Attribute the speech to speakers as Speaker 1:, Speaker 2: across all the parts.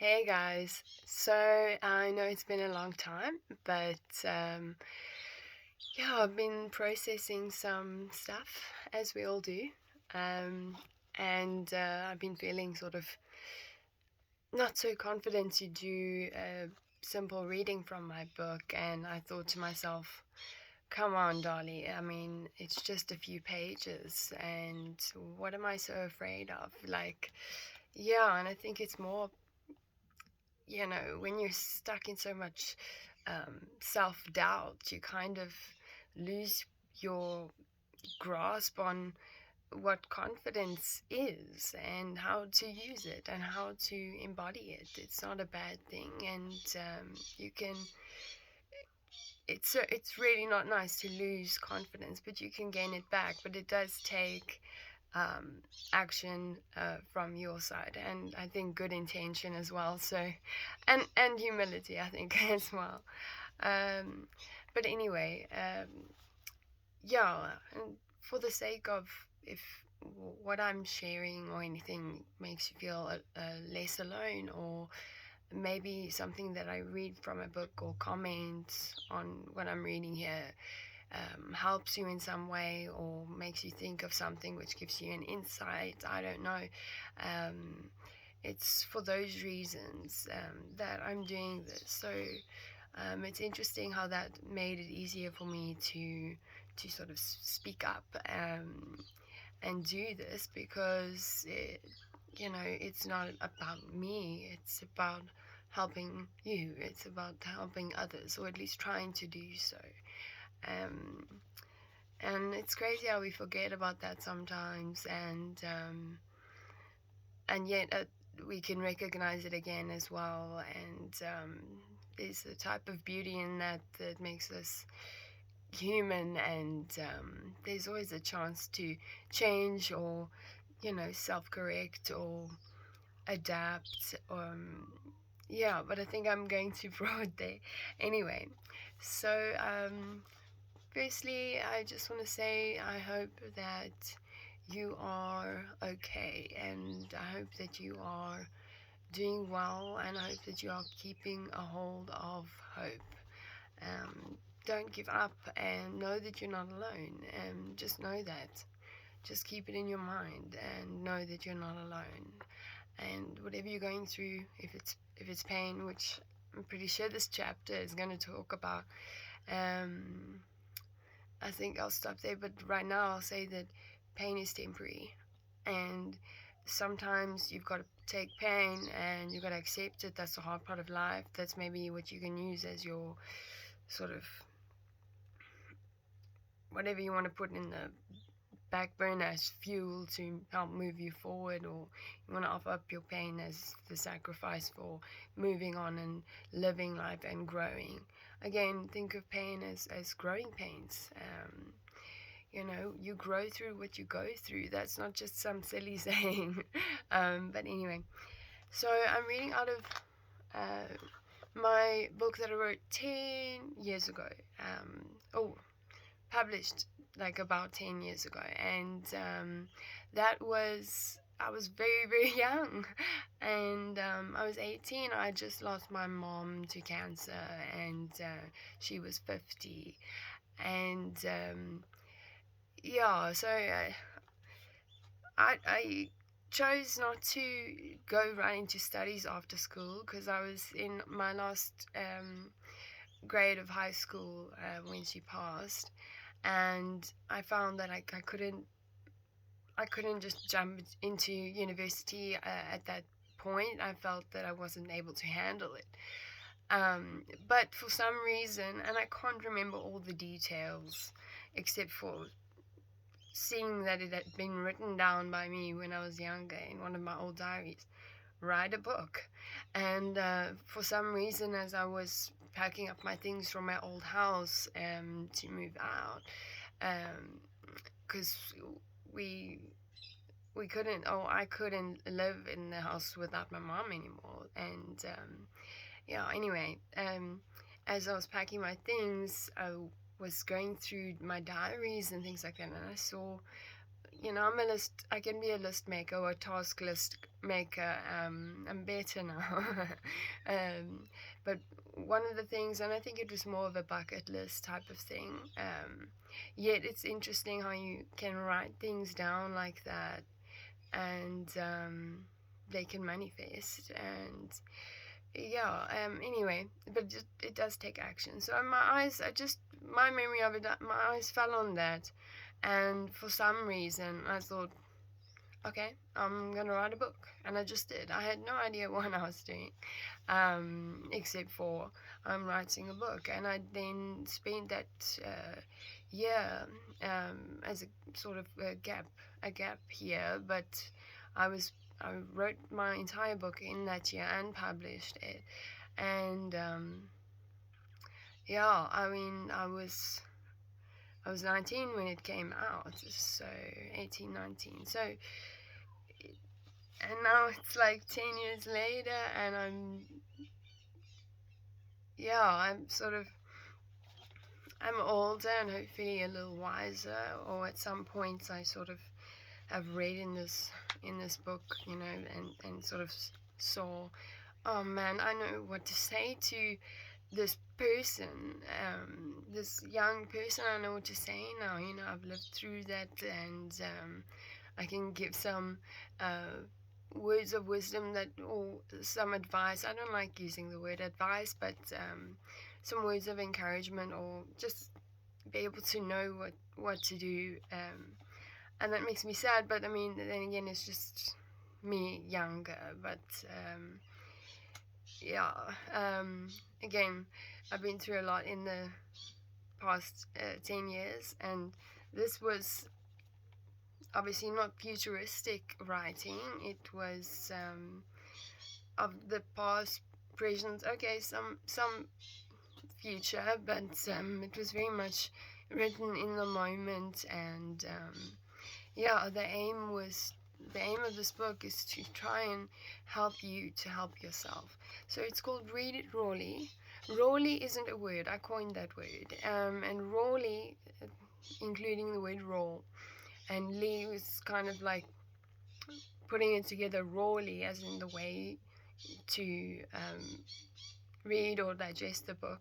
Speaker 1: Hey guys. So I know it's been a long time, but yeah, I've been processing some stuff as we all do. Um, and I've been feeling sort of not so confident to do a simple reading from my book. And I thought to myself, come on, Dolly. I mean, it's just a few pages, and what am I so afraid of? Yeah, and I think it's more when you're stuck in so much self doubt, you kind of lose your grasp on what confidence is and how to use it and how to embody it. It's not a bad thing, and you can. It's really not nice to lose confidence, but you can gain it back. But it does take um, action from your side, and I think good intention as well. So, and humility, I think as well. Um, but anyway, yeah, and for the sake of if what I'm sharing or anything makes you feel less alone, or maybe something that I read from a book or comments on what I'm reading here helps you in some way or makes you think of something which gives you an insight. I don't know. Um, it's for those reasons that I'm doing this. So it's interesting how that made it easier for me to sort of speak up and do this because it's not about me. It's about helping you. It's about helping others, or at least trying to do so. Um, and it's crazy how we forget about that sometimes, and yet we can recognize it again as well. And there's a type of beauty in that that makes us human, and there's always a chance to change or self-correct or adapt. Yeah, but I think I'm going too broad there. Anyway, so firstly, I just want to say I hope that you are okay, and I hope that you are doing well, and I hope that you are keeping a hold of hope. Don't give up, and know that you're not alone, and just know that. Just keep it in your mind and know that you're not alone. And whatever you're going through, if it's pain, which I'm pretty sure this chapter is going to talk about, um, I think I'll stop there. But right now, I'll say that pain is temporary, and sometimes you've got to take pain and you've got to accept it. That's the hard part of life. That's maybe what you can use as your sort of whatever you want to put in the backbone as fuel to help move you forward, or you want to offer up your pain as the sacrifice for moving on and living life and growing. Again, think of pain as growing pains. You grow through what you go through. That's not just some silly saying. But anyway, so I'm reading out of my book that I wrote 10 years ago. Oh, published like about 10 years ago. And that was, I was very, very young. And I was 18. I just lost my mom to cancer, and she was 50. And yeah, so I chose not to go right into studies after school because I was in my last grade of high school when she passed, and I found that I couldn't just jump into university at that point. I felt that I wasn't able to handle it. But for some reason, and I can't remember all the details except for seeing that it had been written down by me when I was younger in one of my old diaries, write a book. And for some reason, as I was packing up my things from my old house to move out, because we we couldn't, oh, I couldn't live in the house without my mom anymore. And yeah, anyway, as I was packing my things, I was going through my diaries and things like that, and I saw I can be a list maker or a task list maker. I'm better now. um, but one of the things, and I think it was more of a bucket list type of thing. Yet it's interesting how you can write things down like that, and they can manifest. And yeah. Anyway, but it does take action. So my memory of it, my eyes fell on that, and for some reason I thought, okay, I'm gonna write a book, and I just did. I had no idea what I was doing, except for I'm writing a book, and I then spent that year as a sort of a gap year, but I was I wrote my entire book in that year and published it, and yeah, I mean, I was 19 when it came out, so 18, 19. So, and now it's like 10 years later, and I'm older and hopefully a little wiser, or at some points I sort of have read in this book, and sort of saw, oh man, I know what to say to this person, this young person. I know what to say now. I've lived through that, and I can give some words of wisdom or some advice. I don't like using the word advice, but some words of encouragement, or just be able to know what to do. And that makes me sad, but I mean, then again, it's just me younger. But yeah, again, I've been through a lot in the past 10 years, and this was obviously not futuristic writing. It was of the past, present, okay, some future, but it was very much written in the moment. And yeah, the aim of this book is to try and help you to help yourself. So it's called Read It Rawly. Rawly isn't a word, I coined that word. And rawly, including the word raw. And Lee was kind of like putting it together rawly, as in the way to read or digest the book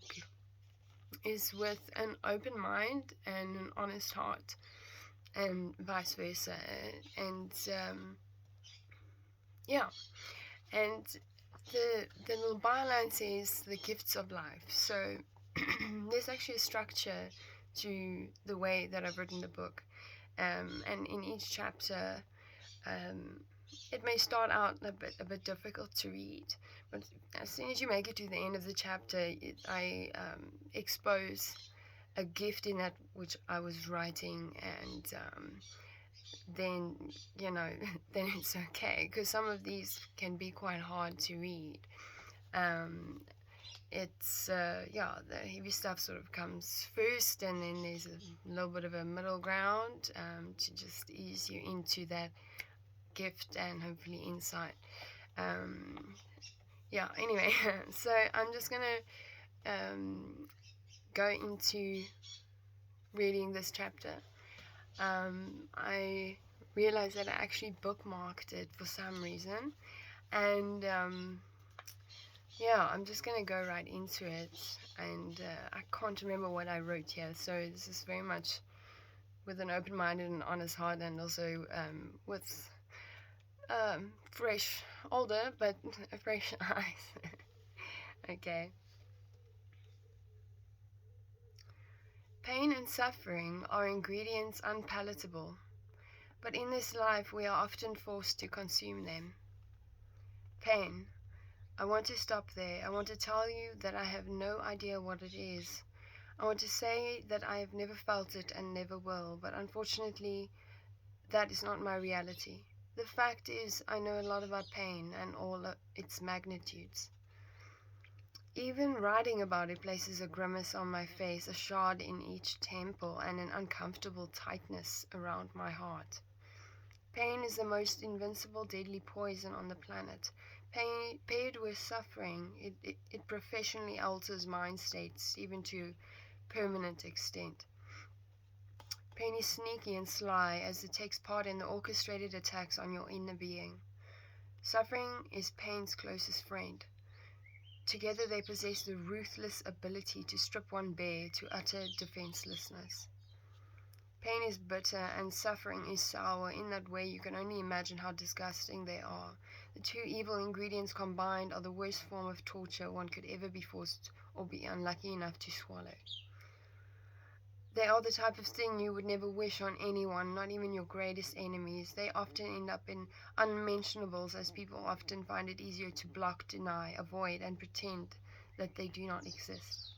Speaker 1: is with an open mind and an honest heart, and vice versa. And yeah, and the little byline says the gifts of life. So there's actually a structure to the way that I've written the book, and in each chapter, it may start out a bit difficult to read, but as soon as you make it to the end of the chapter, I expose a gift in that which I was writing, and then then it's okay, because some of these can be quite hard to read. It's the heavy stuff sort of comes first, and then there's a little bit of a middle ground to just ease you into that gift and hopefully insight. Anyway, so I'm just gonna go into reading this chapter. I realized that I actually bookmarked it for some reason, and I'm just gonna go right into it. And I can't remember what I wrote here, so this is very much with an open-minded and honest heart, and also with fresh, older, but fresh eyes. Okay. Pain and suffering are ingredients unpalatable, but in this life we are often forced to consume them. Pain. I want to stop there. I want to tell you that I have no idea what it is. I want to say that I have never felt it and never will, but unfortunately, that is not my reality. The fact is, I know a lot about pain and all its magnitudes. Even writing about it places a grimace on my face, a shard in each temple, and an uncomfortable tightness around my heart. Pain is the most invincible, deadly poison on the planet. Pain, paired with suffering, it professionally alters mind states, even to permanent extent. Pain is sneaky and sly as it takes part in the orchestrated attacks on your inner being. Suffering is pain's closest friend. Together they possess the ruthless ability to strip one bare to utter defenselessness. Pain is bitter and suffering is sour. In that way you can only imagine how disgusting they are. The two evil ingredients combined are the worst form of torture one could ever be forced or be unlucky enough to swallow. They are the type of thing you would never wish on anyone, not even your greatest enemies. They often end up in unmentionables, as people often find it easier to block, deny, avoid, and pretend that they do not exist.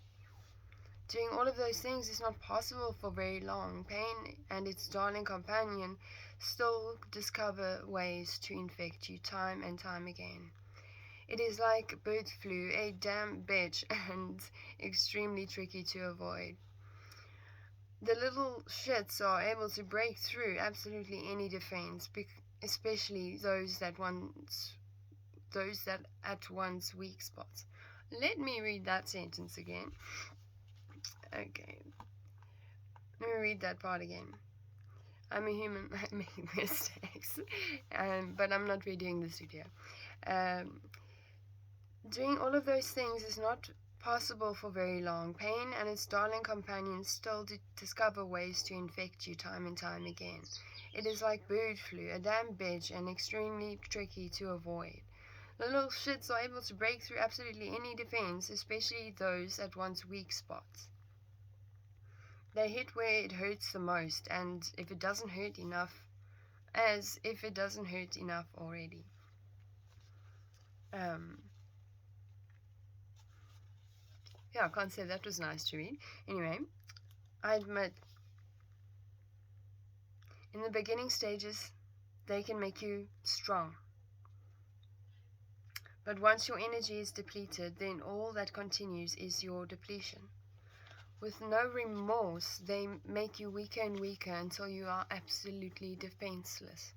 Speaker 1: Doing all of those things is not possible for very long. Pain and its darling companion still discover ways to infect you time and time again. It is like bird flu, a damn bitch, and extremely tricky to avoid. The little shits are able to break through absolutely any defense, especially those that at one's weak spots. Let me read that sentence again. Okay, let me read that part again. I'm a human. I make mistakes, but I'm not redoing this video. Doing all of those things is not possible for very long. Pain and its darling companions still discover ways to infect you time and time again. It is like bird flu, a damn bitch, and extremely tricky to avoid. The little shits are able to break through absolutely any defense, especially those at one's weak spots. They hit where it hurts the most, and if it doesn't hurt enough already. Yeah, I can't say that was nice to read. Anyway, I admit, in the beginning stages, they can make you strong. But once your energy is depleted, then all that continues is your depletion. With no remorse, they make you weaker and weaker until you are absolutely defenseless.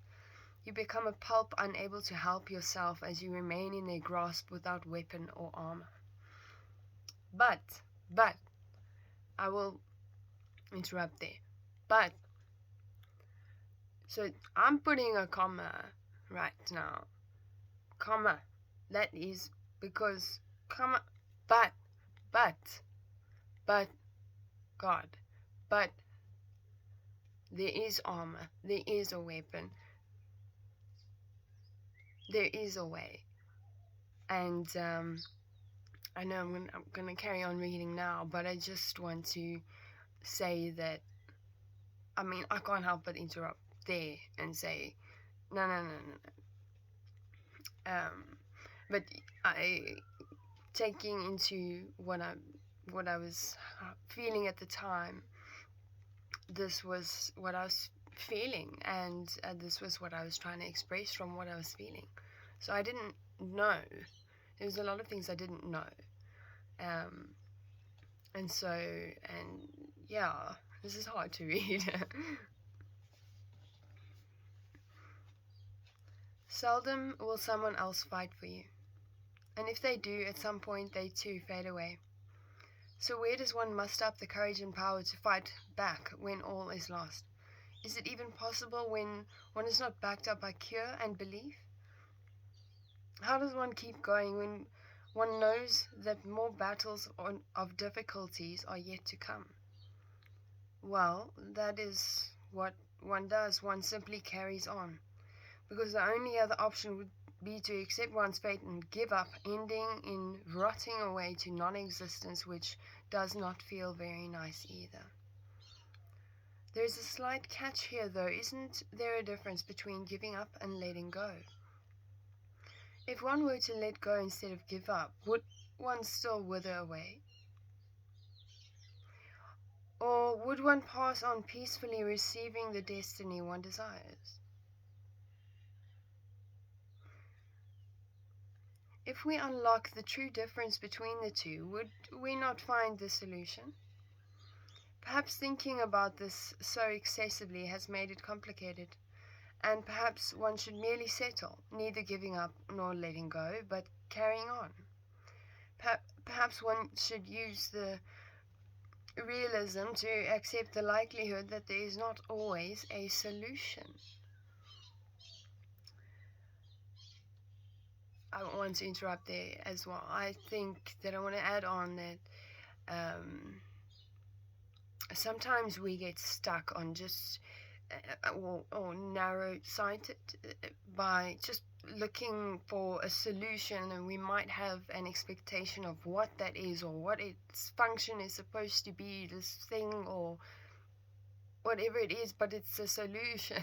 Speaker 1: You become a pulp unable to help yourself as you remain in their grasp without weapon or armor. But, I will interrupt there. But, so I'm putting a comma right now. Comma. That is because, comma, but, God, but, there is armor, there is a weapon, there is a way. And, I know I'm gonna carry on reading now, but I just want to say that, I mean, I can't help but interrupt there and say, no. But taking into what I was feeling at the time, this was what I was feeling, and this was what I was trying to express from what I was feeling. So I didn't know. There was a lot of things I didn't know. This is hard to read. Seldom will someone else fight for you, and if they do, at some point they too fade away. So where does one muster up the courage and power to fight back when all is lost? Is it even possible when one is not backed up by cure and belief? How does one keep going when one knows that more battles of difficulties are yet to come? Well, that is what one does. One simply carries on, because the only other option would be to accept one's fate and give up, ending in rotting away to non-existence, which does not feel very nice either. There's a slight catch here, though. Isn't there a difference between giving up and letting go? If one were to let go instead of give up, would one still wither away? Or would one pass on peacefully, receiving the destiny one desires? If we unlock the true difference between the two, would we not find the solution? Perhaps thinking about this so excessively has made it complicated, and perhaps one should merely settle, neither giving up nor letting go, but carrying on. Perhaps one should use the realism to accept the likelihood that there is not always a solution. I want to interrupt there as well. I think that I want to add on that um, sometimes we get stuck on just or narrow sighted by just looking for a solution, and we might have an expectation of what that is or what its function is supposed to be, this thing or whatever it is, but it's a solution.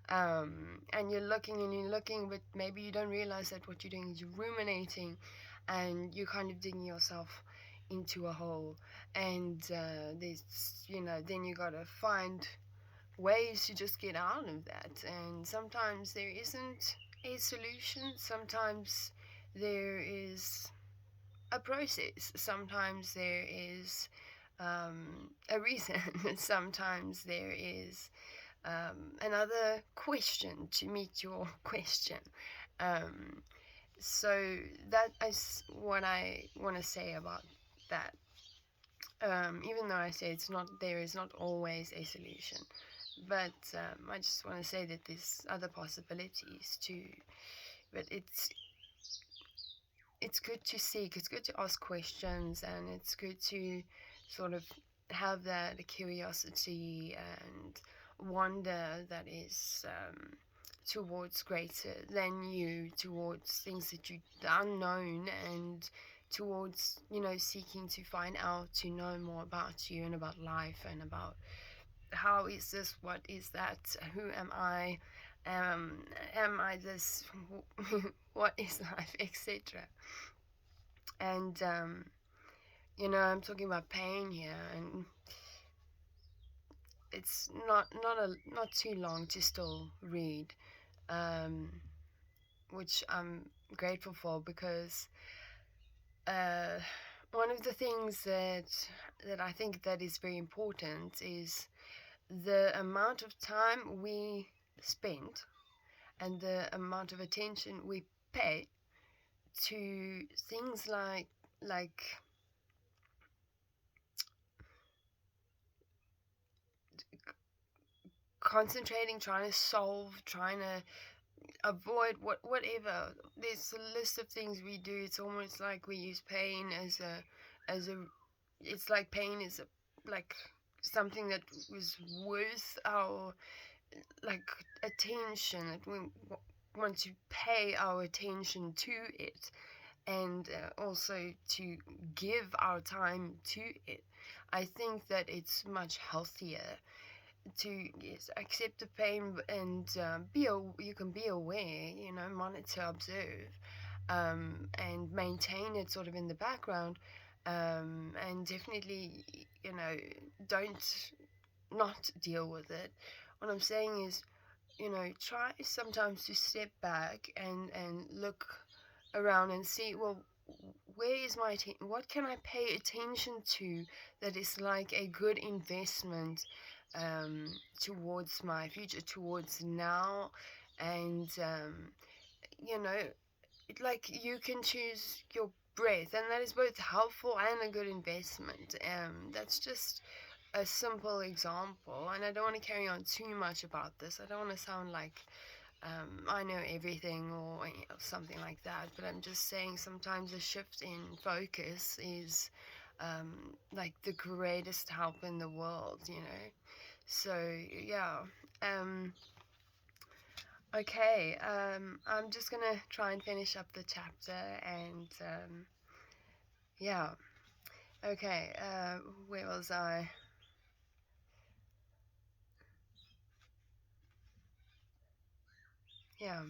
Speaker 1: And you're looking, but maybe you don't realize that what you're doing is you're ruminating and you're kind of digging yourself into a hole. And there's, then you gotta find ways to just get out of that. And sometimes there isn't a solution, sometimes there is a process, sometimes there is a reason, sometimes there is another question to meet your question. Um, so that is what I want to say about that. Even though I say there is not always a solution, but I just want to say that there's other possibilities too. But it's good to seek, it's good to ask questions, and it's good to sort of have that curiosity and wonder that is towards greater than you, towards things that you the unknown, and towards seeking to find out, to know more about you and about life and about how is this, what is that, who am I, am I this, what is life, etc. And I'm talking about pain here, and it's not too long to still read, um, which I'm grateful for, because uh, one of the things that I think that is very important is the amount of time we spend and the amount of attention we pay to things like concentrating, trying to solve, trying to avoid whatever. There's a list of things we do. It's almost like we use pain as a it's like pain is like something that was worth our like attention, that we want to pay our attention to it, and also to give our time to it. I think that it's much healthier to, yes, accept the pain, and you can be aware, monitor, observe, and maintain it sort of in the background, and definitely, don't not deal with it. What I'm saying is, try sometimes to step back and look around and see, well, where is my attention? What can I pay attention to that is like a good investment towards my future, towards now, and like you can choose your breath, and that is both helpful and a good investment. That's just a simple example, and I don't want to carry on too much about this. I don't want to sound like I know everything or something like that, but I'm just saying sometimes a shift in focus is like the greatest help in the world. So, yeah. Um, okay, I'm just gonna try and finish up the chapter, and yeah. Okay, where was I? Yeah.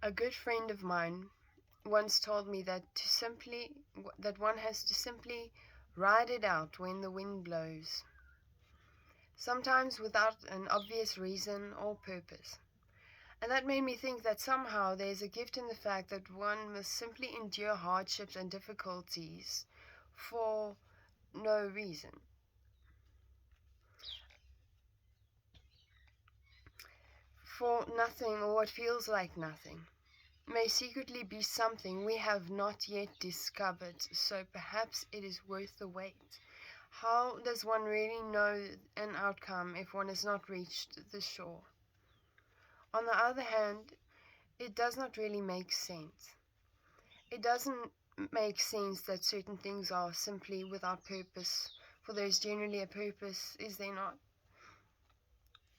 Speaker 1: A good friend of mine once told me that one has to simply ride it out when the wind blows, sometimes without an obvious reason or purpose. And that made me think that somehow there's a gift in the fact that one must simply endure hardships and difficulties for no reason, for nothing or what feels like nothing. may secretly be something we have not yet discovered, so perhaps it is worth the wait. How does one really know an outcome if one has not reached the shore? On the other hand, it does not really make sense. It doesn't make sense that certain things are simply without purpose, for there is generally a purpose, is there not?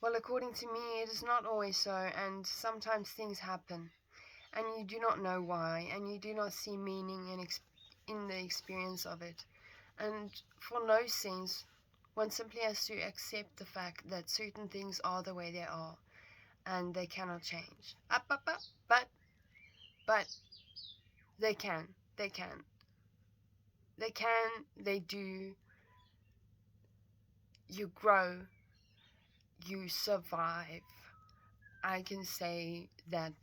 Speaker 1: Well, according to me, it is not always so, and sometimes things happen, and you do not know why, and you do not see meaning in the experience of it. And for no sense, one simply has to accept the fact that certain things are the way they are, and they cannot change. But they can. They can. They can. They do. You grow. You survive. I can say that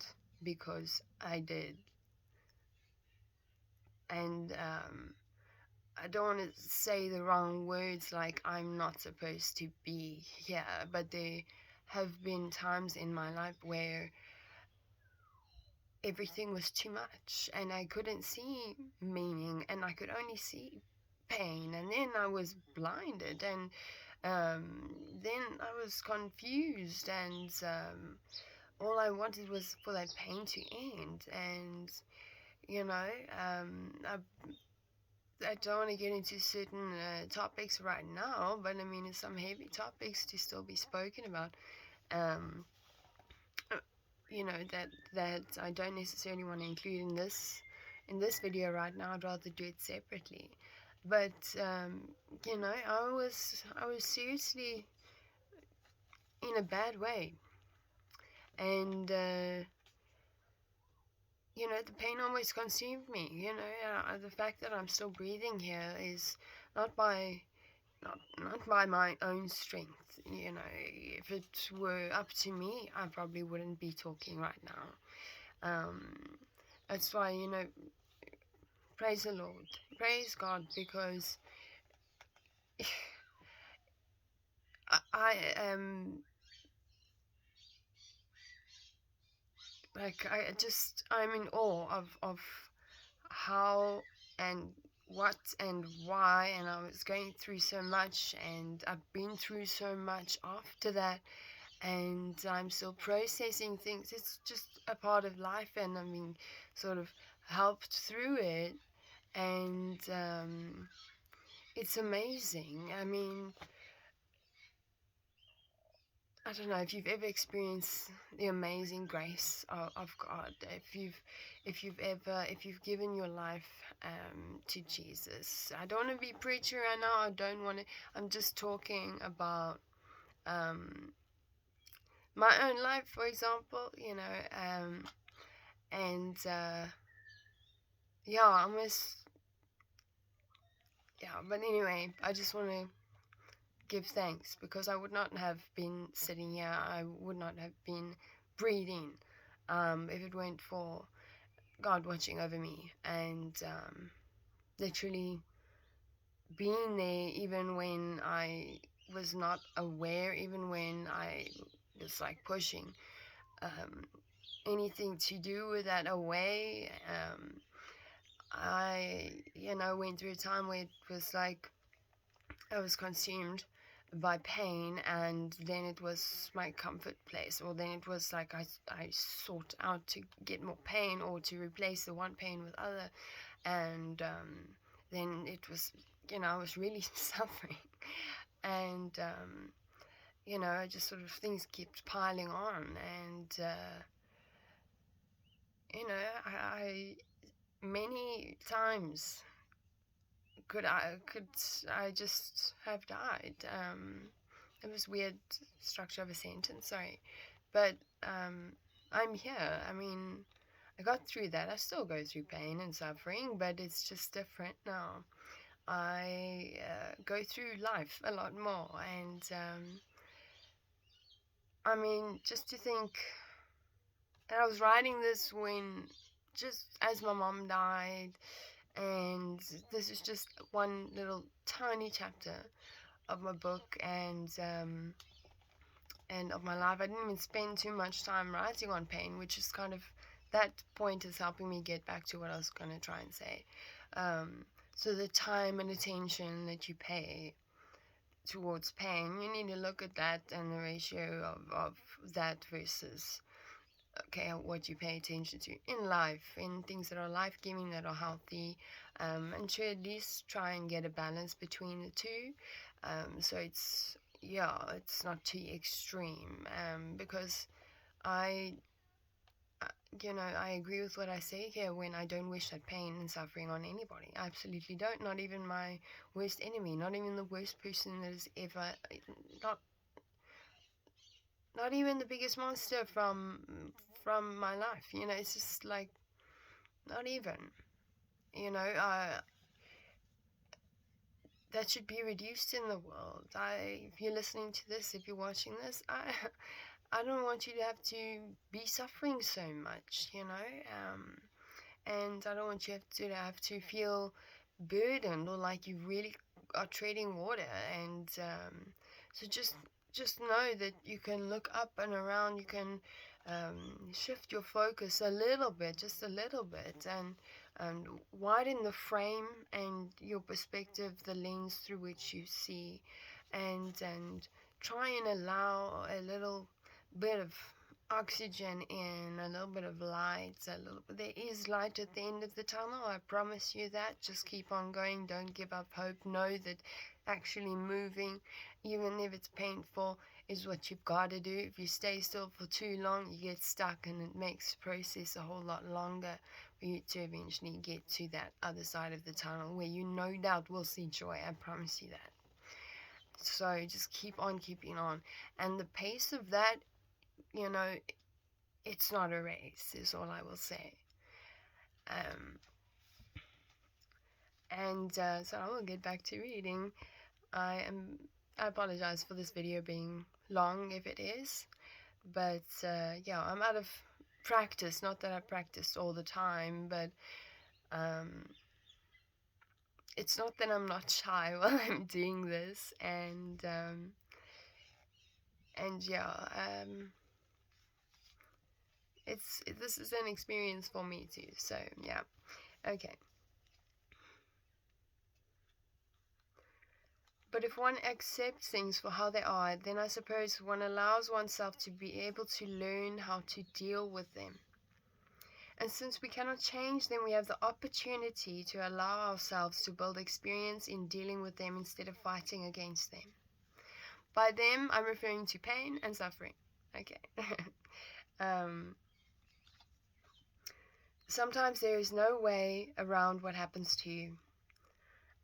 Speaker 1: because I did. And I don't want to say the wrong words like I'm not supposed to be here, but there have been times in my life where everything was too much and I couldn't see meaning and I could only see pain, and then I was blinded, and then I was confused, and all I wanted was for that pain to end. And you know, I don't want to get into certain topics right now, but I mean, it's some heavy topics to still be spoken about. Um, you know, that I don't necessarily want to include in this video right now. I'd rather do it separately. But you know, I was seriously in a bad way, and you know, the pain almost consumed me. You know, the fact that I'm still breathing here is not by not by my own strength. You know, if it were up to me, I probably wouldn't be talking right now. That's why, you know, praise the Lord, praise God, because I am like I'm in awe of how and what and why, and I was going through so much, and I've been through so much after that, and I'm still processing things. It's just a part of life, and I mean, sort of helped through it, and it's amazing. I mean, I don't know if you've ever experienced the amazing grace of God. If you've given your life to Jesus. I don't want to be preachy right now. I don't want to. I'm just talking about um, my own life, for example. You know, and yeah, almost yeah. But anyway, I just want to give thanks, because I would not have been sitting here. I would not have been breathing if it weren't for God watching over me, and literally being there even when I was not aware, even when I was like pushing um, anything to do with that away. I, you know, went through a time where it was like I was consumed by pain, and then it was my comfort place, or then it was like I sought out to get more pain or to replace the one pain with other, and then it was, you know, I was really suffering, and you know, I just sort of things kept piling on, and you know, I many times could I just have died. It was weird structure of a sentence, sorry. But I'm here. I mean, I got through that. I still go through pain and suffering, but it's just different now. I go through life a lot more, and I mean, just to think that I was writing this when just as my mom died, and this is just one little tiny chapter of my book, and of my life. I didn't even spend too much time writing on pain, which is kind of that point is helping me get back to what I was going to try and say. So the time and attention that you pay towards pain, you need to look at that and the ratio of that versus, okay, what you pay attention to in life, in things that are life-giving, that are healthy, and to at least try and get a balance between the two. So it's not too extreme, because I I agree with what I say here when I don't wish that pain and suffering on anybody. I absolutely don't. Not even my worst enemy. Not even the worst person that has ever. Not not even the biggest monster from my life. It's just like not even. That should be reduced in the world. If you're listening to this, if you're watching this, I don't want you to have to be suffering so much, and I don't want you to have to feel burdened or like you really are treading water. And so just know that you can look up and around. You can shift your focus a little bit, just a little bit, and widen the frame and your perspective, the lens through which you see, and try and allow a little bit of oxygen in, a little bit of light, there is light at the end of the tunnel. I promise you that. Just keep on going. Don't give up hope. Know that actually moving, even if it's painful, is what you've got to do. If you stay still for too long, you get stuck, and it makes the process a whole lot longer for you to eventually get to that other side of the tunnel, where you no doubt will see joy. I promise you that. So just keep on keeping on, and the pace of that, it's not a race, is all I will say. So I will get back to reading. I apologize for this video being long if it is, but I'm out of practice. Not that I practice all the time, but it's not that I'm not shy while I'm doing this, this is an experience for me too. So yeah, okay. But if one accepts things for how they are, then I suppose one allows oneself to be able to learn how to deal with them. And since we cannot change them, we have the opportunity to allow ourselves to build experience in dealing with them instead of fighting against them. By them, I'm referring to pain and suffering. Okay. Sometimes there is no way around what happens to you.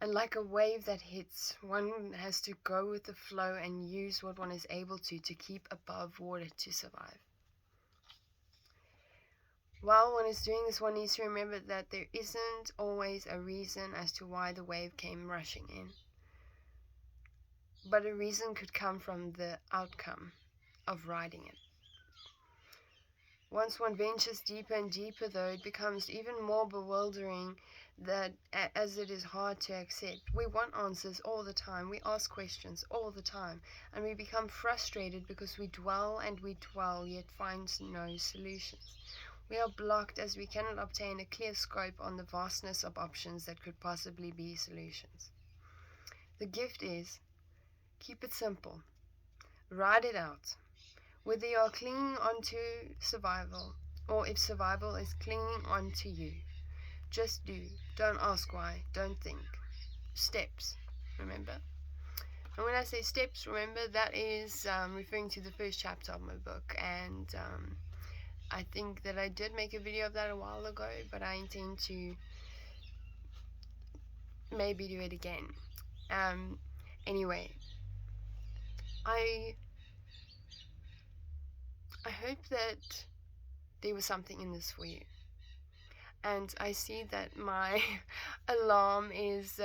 Speaker 1: And like a wave that hits, one has to go with the flow and use what one is able to keep above water to survive. While one is doing this, one needs to remember that there isn't always a reason as to why the wave came rushing in. But a reason could come from the outcome of riding it. Once one ventures deeper and deeper, though, it becomes even more bewildering, that as it is hard to accept. We want answers all the time. We ask questions all the time. And we become frustrated because we dwell and we dwell, yet find no solutions. We are blocked as we cannot obtain a clear scope on the vastness of options that could possibly be solutions. The gift is, keep it simple. Ride it out. Whether you are clinging onto survival, or if survival is clinging onto you. Just do. Don't ask why. Don't think. Steps, remember? And when I say steps, remember, that is referring to the first chapter of my book. And I think that I did make a video of that a while ago, but I intend to maybe do it again. Anyway, I hope that there was something in this for you. And I see that my alarm is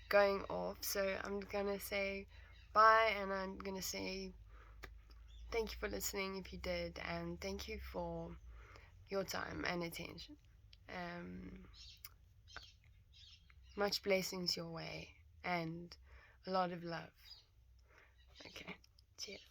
Speaker 1: going off, so I'm gonna say bye, and I'm gonna say thank you for listening if you did, and thank you for your time and attention. Much blessings your way, and a lot of love. Okay, cheers.